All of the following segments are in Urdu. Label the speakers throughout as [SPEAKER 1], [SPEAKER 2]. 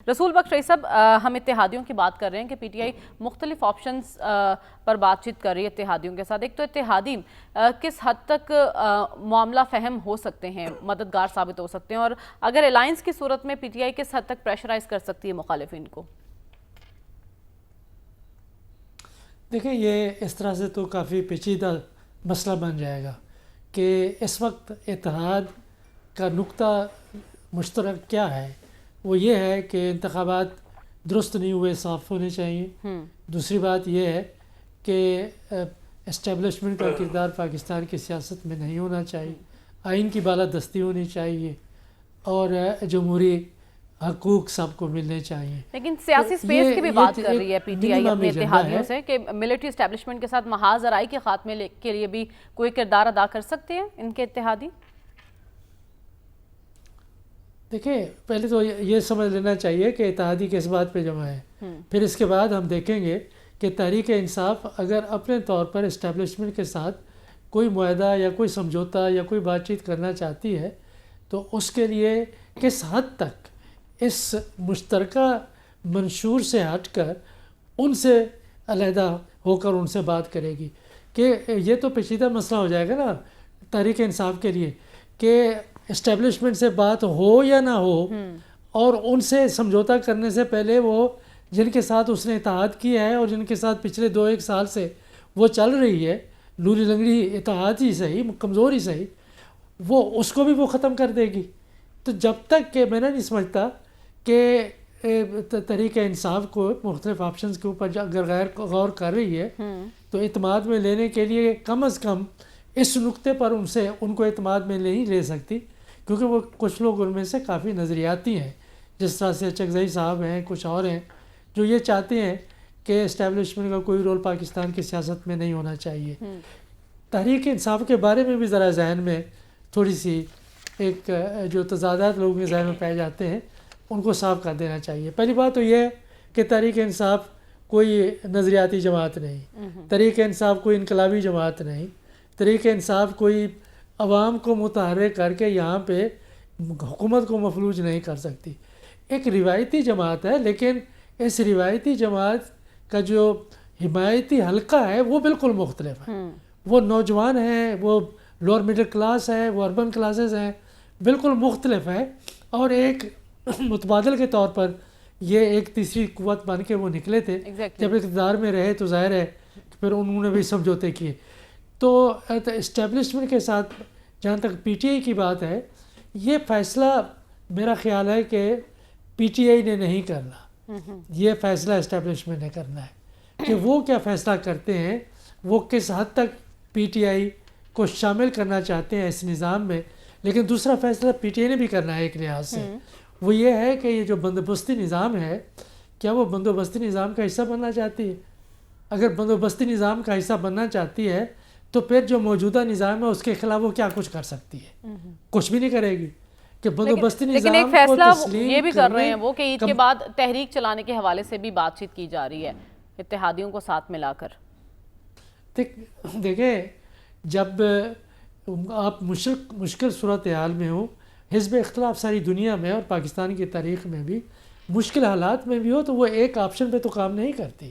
[SPEAKER 1] رسول بخش رئیس صاحب، ہم اتحادیوں کی بات کر رہے ہیں کہ پی ٹی آئی مختلف آپشنز پر بات چیت کر رہی ہے اتحادیوں کے ساتھ. ایک تو اتحادی کس حد تک معاملہ فہم ہو سکتے ہیں، مددگار ثابت ہو سکتے ہیں، اور اگر الائنس کی صورت میں پی ٹی آئی کس حد تک پریشرائز کر سکتی ہے مخالفین کو؟
[SPEAKER 2] دیکھیں، یہ اس طرح سے تو کافی پیچیدہ مسئلہ بن جائے گا کہ اس وقت اتحاد کا نقطہ مشترک کیا ہے. وہ یہ ہے کہ انتخابات درست نہیں ہوئے، صاف ہونے چاہیے. دوسری بات یہ ہے کہ اسٹیبلشمنٹ کا کردار پاکستان کی سیاست میں نہیں ہونا چاہیے، آئین کی بالادستی ہونی چاہیے، اور جمہوری حقوق سب کو ملنے چاہیے.
[SPEAKER 1] لیکن سیاسی سپیس کی بھی بات کر رہی ہے پی ٹی آئی اپنے اتحادیوں سے کہ ملٹری اسٹیبلشمنٹ کے ساتھ محاذ ذرائع کے خاتمے کے لیے بھی کوئی کردار ادا کر سکتے ہیں ان کے اتحادی.
[SPEAKER 2] دیکھیں، پہلے تو یہ سمجھ لینا چاہیے کہ اتحادی کس بات پہ جمع ہے. پھر اس کے بعد ہم دیکھیں گے کہ تحریک انصاف اگر اپنے طور پر اسٹیبلشمنٹ کے ساتھ کوئی معاہدہ یا کوئی سمجھوتا یا کوئی بات چیت کرنا چاہتی ہے تو اس کے لیے کس حد تک اس مشترکہ منشور سے ہٹ کر ان سے علیحدہ ہو کر ان سے بات کرے گی. کہ یہ تو پیچیدہ مسئلہ ہو جائے گا نا تحریک انصاف کے لیے کہ اسٹیبلشمنٹ سے بات ہو یا نہ ہو، اور ان سے سمجھوتا کرنے سے پہلے وہ جن کے ساتھ اس نے اتحاد کیا ہے اور جن کے ساتھ پچھلے 2-1 سال سے وہ چل رہی ہے لولی لنگڑی اتحاد ہی صحیح، کمزور ہی صحیح، وہ اس کو بھی وہ ختم کر دے گی. تو جب تک کہ میں نہیں سمجھتا کہ تحریک انصاف کو مختلف آپشنز کے اوپر اگر غور کر رہی ہے تو اعتماد میں لینے کے لیے کم از کم اس نقطے پر ان کو اعتماد میں نہیں لے سکتی، کیونکہ وہ کچھ لوگ ان میں سے کافی نظریاتی ہیں، جس طرح سے چغزئی صاحب ہیں، کچھ اور ہیں جو یہ چاہتے ہیں کہ اسٹیبلشمنٹ کا کوئی رول پاکستان کی سیاست میں نہیں ہونا چاہیے. تحریک انصاف کے بارے میں بھی ذرا ذہن میں تھوڑی سی ایک جو تضادات لوگوں کے ذہن میں پائے جاتے ہیں ان کو صاف کر دینا چاہیے. پہلی بات تو یہ ہے کہ تحریک انصاف کوئی نظریاتی جماعت نہیں، تحریک انصاف کوئی انقلابی جماعت نہیں، تحریک انصاف کوئی عوام کو متحرک کر کے یہاں پہ حکومت کو مفلوج نہیں کر سکتی. ایک روایتی جماعت ہے، لیکن اس روایتی جماعت کا جو حمایتی حلقہ ہے وہ بالکل مختلف ہے. وہ نوجوان ہیں، وہ لوور مڈل کلاس ہے، وہ اربن کلاسز ہیں، بالکل مختلف ہے. اور ایک متبادل کے طور پر یہ ایک تیسری قوت بن کے وہ نکلے تھے. جب اقتدار میں رہے تو ظاہر ہے پھر انہوں نے بھی سمجھوتے کیے. تو اسٹیبلشمنٹ کے ساتھ جہاں تک پی ٹی آئی کی بات ہے، یہ فیصلہ میرا خیال ہے کہ پی ٹی آئی نے نہیں کرنا، یہ فیصلہ اسٹیبلشمنٹ نے کرنا ہے کہ وہ کیا فیصلہ کرتے ہیں، وہ کس حد تک پی ٹی آئی کو شامل کرنا چاہتے ہیں اس نظام میں. لیکن دوسرا فیصلہ پی ٹی آئی نے بھی کرنا ہے ایک لحاظ سے، وہ یہ ہے کہ یہ جو بندوبستی نظام ہے کیا وہ بندوبستی نظام کا حصہ بننا چاہتی ہے. اگر بندوبستی نظام کا حصہ بننا چاہتی ہے تو پھر جو موجودہ نظام ہے اس کے خلاف وہ کیا کچھ کر سکتی ہے؟ کچھ بھی نہیں کرے گی. کہ بندوبستی
[SPEAKER 1] لیکن ایک
[SPEAKER 2] نظام
[SPEAKER 1] فیصلہ
[SPEAKER 2] کو تسلیم
[SPEAKER 1] یہ بھی کر رہے ہیں وہ کہ عید کے بعد تحریک چلانے کے حوالے سے بھی بات چیت کی جا رہی ہے اتحادیوں کو ساتھ ملا کر.
[SPEAKER 2] دیکھیں، جب آپ مشکل صورتحال میں ہوں، حزب اختلاف ساری دنیا میں اور پاکستان کی تاریخ میں بھی مشکل حالات میں بھی ہو تو وہ ایک آپشن پہ تو کام نہیں کرتی،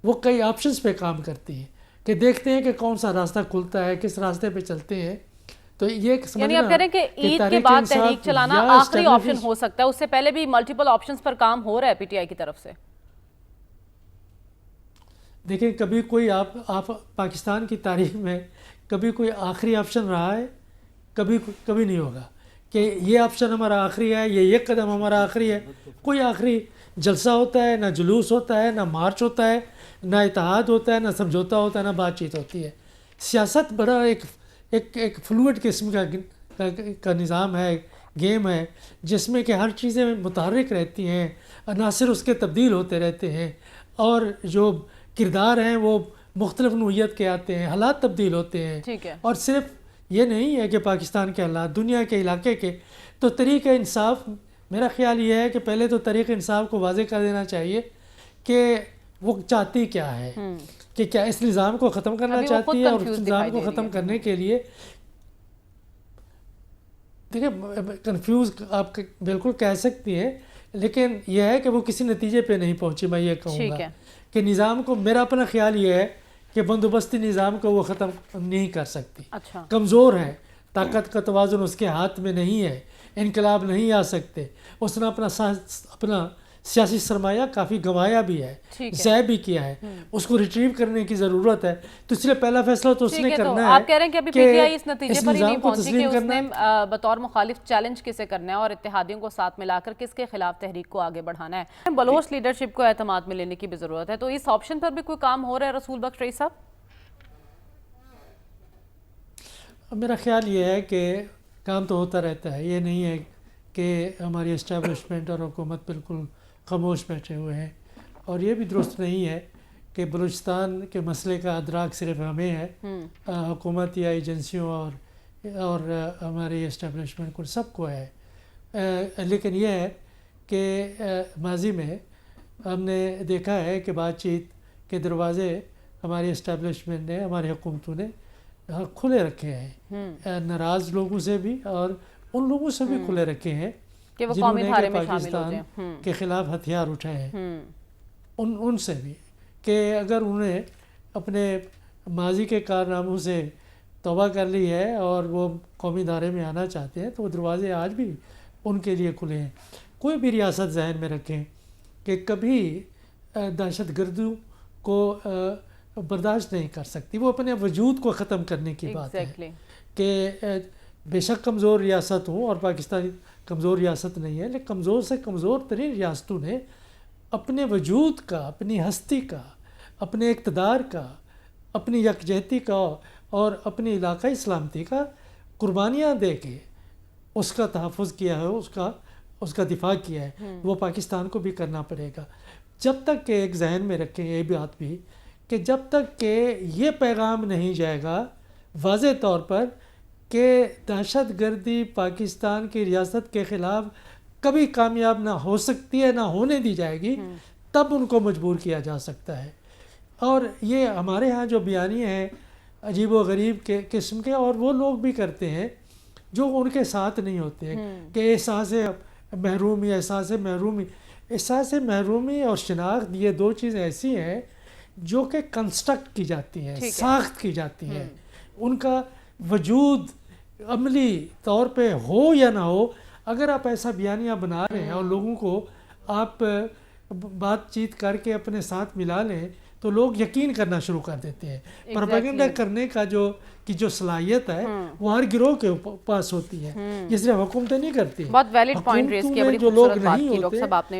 [SPEAKER 2] وہ کئی آپشنز پہ کام کرتی ہے کہ دیکھتے ہیں کہ کون سا راستہ کھلتا ہے، کس راستے پہ چلتے ہیں. تو یہ
[SPEAKER 1] یعنی آپ کہہ رہے ہیں کہ عید کے بعد تحریک چلانا آخری آپشن ہو سکتا ہے، اس سے پہلے بھی ملٹیپل آپشنز پر کام ہو رہا ہے پی ٹی آئی کی طرف سے.
[SPEAKER 2] دیکھیں، کبھی کوئی آپ پاکستان کی تاریخ میں کبھی کوئی آخری آپشن رہا ہے؟ کبھی نہیں ہوگا کہ یہ آپشن ہمارا آخری ہے، یہ قدم ہمارا آخری ہے. کوئی آخری جلسہ ہوتا ہے، نہ جلوس ہوتا ہے، نہ مارچ ہوتا ہے، نہ اتحاد ہوتا ہے، نہ سمجھوتا ہوتا ہے، نہ بات چیت ہوتی ہے. سیاست بڑا ایک فلوئڈ قسم کا نظام ہے، گیم ہے، جس میں کہ ہر چیزیں متحرک رہتی ہیں، عناصر اس کے تبدیل ہوتے رہتے ہیں، اور جو کردار ہیں وہ مختلف نوعیت کے آتے ہیں، حالات تبدیل ہوتے ہیں. اور صرف یہ نہیں ہے کہ پاکستان کے حالات، دنیا کے علاقے کے. تو تحریک انصاف، میرا خیال یہ ہے کہ پہلے تو تحریک انصاف کو واضح کر دینا چاہیے کہ وہ چاہتی کیا ہے، کہ کیا اس نظام کو ختم کرنا چاہتی ہے، اور اس نظام کو ختم کرنے کے لیے دیکھیں کنفیوز آپ بالکل کہہ سکتی ہیں، لیکن یہ ہے کہ وہ کسی نتیجے پہ نہیں پہنچی. میں یہ کہوں
[SPEAKER 1] ٹھیک
[SPEAKER 2] گا
[SPEAKER 1] ہے.
[SPEAKER 2] کہ نظام کو, میرا اپنا خیال یہ ہے کہ بندوبستی نظام کو وہ ختم نہیں کر سکتی.
[SPEAKER 1] اچھا.
[SPEAKER 2] کمزور ہے, طاقت کا توازن اس کے ہاتھ میں نہیں ہے, انقلاب نہیں آ سکتے. اس نے اپنا سیاسی سرمایہ کافی گنوایا بھی ہے, ضائع بھی کیا ہے, اس کو ریٹریو کرنے کی ضرورت ہے. تو اس لیے پہلا فیصلہ تو اس نے کرنا ہے.
[SPEAKER 1] آپ کہہ رہے ہیں کہ ابھی پی ٹی آئی اس نتیجے پر ہی نہیں پہنچی کہ اس نے بطور مخالف چیلنج کسے کرنا ہے اور اتحادیوں کو ساتھ ملا کر کس کے خلاف تحریک کو آگے بڑھانا ہے. بلوچ لیڈرشپ کو اعتماد میں لینے کی بھی ضرورت ہے. تو اس آپشن پر بھی کوئی کام ہو رہا ہے رسول بخش رئی صاحب؟
[SPEAKER 2] میرا خیال یہ ہے کہ کام تو ہوتا رہتا ہے. یہ نہیں ہے کہ ہماری اسٹیبلشمنٹ اور حکومت بالکل خاموش بیٹھے ہوئے ہیں. اور یہ بھی درست نہیں ہے کہ بلوچستان کے مسئلے کا ادراک صرف ہمیں ہے, حکومت یا ایجنسیوں اور ہماری اسٹیبلشمنٹ کو سب کو ہے. لیکن یہ ہے کہ ماضی میں ہم نے دیکھا ہے کہ بات چیت کے دروازے ہماری اسٹیبلشمنٹ نے, ہماری حکومتوں نے کھلے رکھے ہیں, ناراض لوگوں سے بھی اور ان لوگوں سے بھی کھلے رکھے ہیں جنہوں نے کہ پاکستان کے خلاف ہتھیار اٹھائے ہیں. ان سے بھی کہ اگر انہیں اپنے ماضی کے کارناموں سے توبہ کر لی ہے اور وہ قومی دھارے میں آنا چاہتے ہیں تو وہ دروازے آج بھی ان کے لیے کھلے ہیں. کوئی بھی ریاست ذہن میں رکھیں کہ کبھی دہشت گردوں کو برداشت نہیں کر سکتی. وہ اپنے وجود کو ختم کرنے کی بات ہے کہ بے شک کمزور ریاست ہوں, اور پاکستان کمزور ریاست نہیں ہے, لیکن کمزور سے کمزور ترین ریاستوں نے اپنے وجود کا, اپنی ہستی کا, اپنے اقتدار کا, اپنی یکجہتی کا اور اپنی علاقائی سلامتی کا قربانیاں دے کے اس کا تحفظ کیا ہے, اس کا دفاع کیا ہے. وہ پاکستان کو بھی کرنا پڑے گا. جب تک کہ ایک ذہن میں رکھیں یہ بات بھی کہ جب تک کہ یہ پیغام نہیں جائے گا واضح طور پر کہ دہشت گردی پاکستان کی ریاست کے خلاف کبھی کامیاب نہ ہو سکتی ہے, نہ ہونے دی جائے گی, تب ان کو مجبور کیا جا سکتا ہے. اور یہ ہمارے ہاں جو بیانیے ہیں عجیب و غریب کے قسم کے, اور وہ لوگ بھی کرتے ہیں جو ان کے ساتھ نہیں ہوتے ہیں کہ احساس محرومی اور شناخت, یہ دو چیزیں ایسی ہیں جو کہ کنسٹرکٹ کی جاتی ہیں, ساخت کی جاتی ہیں. ان کا وجود عملی طور پہ ہو یا نہ ہو, اگر آپ ایسا بیانیہ بنا رہے ہیں اور لوگوں کو آپ بات چیت کر کے اپنے ساتھ ملا لیں تو لوگ یقین کرنا شروع کر دیتے ہیں. پروپیگنڈا کرنے کا جو صلاحیت ہے وہ ہر گروہ کے پاس ہوتی ہے, یہ صرف حکومتیں نہیں کرتی.
[SPEAKER 1] بہت ویلڈ پوائنٹ ریز کیا, بڑی خوبصورت بات کی ڈاکٹر صاحب آپ نے.